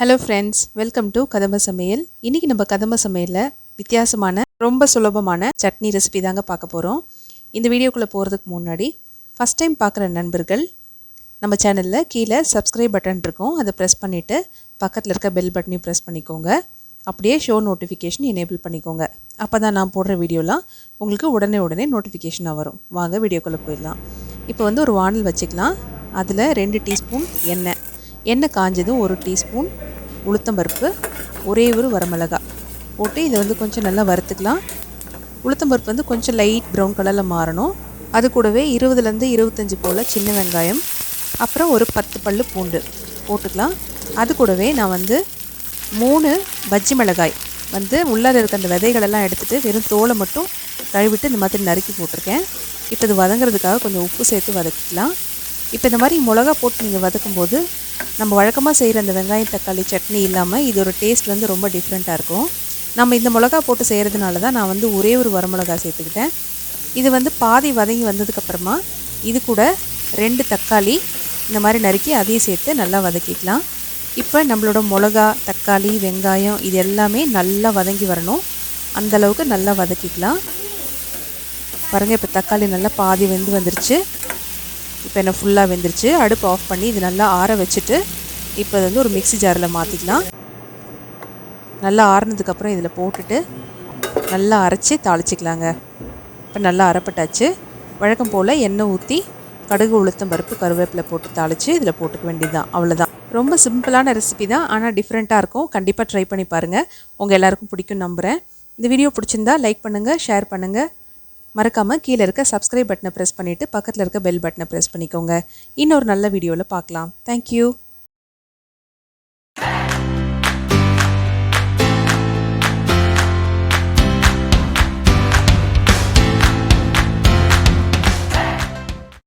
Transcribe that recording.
Hello friends, welcome to கதம்ப சமையல். இன்றைக்கி நம்ம கதம்ப சமையலில் வித்தியாசமான ரொம்ப சுலபமான சட்னி ரெசிபி தாங்க பார்க்க போகிறோம். இந்த வீடியோக்குள்ளே போகிறதுக்கு முன்னாடி ஃபஸ்ட் டைம் பார்க்குற நண்பர்கள் நம்ம சேனலில் கீழே சப்ஸ்கிரைப் பட்டன் இருக்கும், அதை ப்ரெஸ் பண்ணிவிட்டு பக்கத்தில் இருக்க பெல் பட்டனையும் ப்ரெஸ் பண்ணிக்கோங்க. அப்படியே ஷோ நோட்டிஃபிகேஷன் எனேபிள் பண்ணிக்கோங்க. அப்போ தான் நான் போடுற வீடியோலாம் உங்களுக்கு உடனே நோட்டிஃபிகேஷனாக வரும். வாங்க வீடியோக்குள்ளே போயிடலாம். இப்போ ஒரு வானல் வச்சுக்கலாம். அதில் 2 டீஸ்பூன் எண்ணெய் காஞ்சதும் 1 டீஸ்பூன் உளுத்தம்பருப்பு, ஒரே ஒரு வரமிளகாய் போட்டு இதை கொஞ்சம் நல்லா வறுத்துக்கலாம். உளுத்தம்பருப்பு கொஞ்சம் லைட் ப்ரௌன் கலரில் மாறணும். அது கூடவே 20லேருந்து 25 போல் சின்ன வெங்காயம், அப்புறம் ஒரு 10 பல்லு பூண்டு போட்டுக்கலாம். அது கூடவே நான் 3 பஜ்ஜி மிளகாய் உள்ளார இருக்க அந்த விதைகளெல்லாம் எடுத்துகிட்டு வெறும் தோலை மட்டும் கழுவிட்டு இந்த மாதிரி நறுக்கி போட்டிருக்கேன். இப்போ இது வதங்கிறதுக்காக கொஞ்சம் உப்பு சேர்த்து வதக்கிக்கலாம். இப்போ இந்த மாதிரி மிளகா போட்டு நீங்கள் வதக்கும்போது நம்ம வழக்கமாக செய்கிற அந்த வெங்காயம் தக்காளி சட்னி இல்லாமல் இதோட டேஸ்ட் ரொம்ப டிஃப்ரெண்ட்டாக இருக்கும். நம்ம இந்த மிளகா போட்டு செய்கிறதுனால தான் நான் ஒரே ஒரு வரமிளகா சேர்த்துக்கிட்டேன். இது பாதி வதங்கி வந்ததுக்கப்புறமா இது கூட 2 தக்காளி இந்த மாதிரி நறுக்கி அதையும் சேர்த்து நல்லா வதக்கிக்கலாம். இப்போ நம்மளோட மிளகா, தக்காளி, வெங்காயம் இது எல்லாமே நல்லா வதங்கி வரணும். அந்தளவுக்கு நல்லா வதக்கிக்கலாம். பாருங்கள், இப்போ தக்காளி நல்லா பாதி வந்துருச்சு. இப்போ என்ன ஃபுல்லாக வெந்துருச்சு. அடுப்பு ஆஃப் பண்ணி இது நல்லா ஆற வச்சுட்டு இப்போ ஒரு மிக்ஸி ஜாரில் மாற்றிக்கலாம். நல்லா ஆறுனதுக்கப்புறம் இதில் போட்டுட்டு நல்லா அரைச்சி தாளிச்சிக்கலாங்க. இப்போ நல்லா அரைப்பட்டாச்சு. வழக்கம் போல் எண்ணெய் ஊற்றி கடுகு, உளுத்தம் பருப்பு, கருவேப்பிலை போட்டு தாளித்து இதில் போட்டுக்க வேண்டியது தான். அவ்வளோதான். ரொம்ப சிம்பிளான ரெசிபி தான், ஆனால் டிஃப்ரெண்ட்டாக இருக்கும். கண்டிப்பாக ட்ரை பண்ணி பாருங்கள். உங்கள் எல்லாருக்கும் பிடிக்கும் நம்புகிறேன். இந்த வீடியோ பிடிச்சிருந்தா லைக் பண்ணுங்கள், ஷேர் பண்ணுங்கள். மறக்காமல் கீழே இருக்க சப்ஸ்கிரைப் பட்டனை ப்ரெஸ் பண்ணிவிட்டு பக்கத்தில் இருக்க பெல் பட்டனை ப்ரெஸ் பண்ணிக்கோங்க. இன்னொரு நல்ல வீடியோவில் பார்க்கலாம். தேங்க்யூ.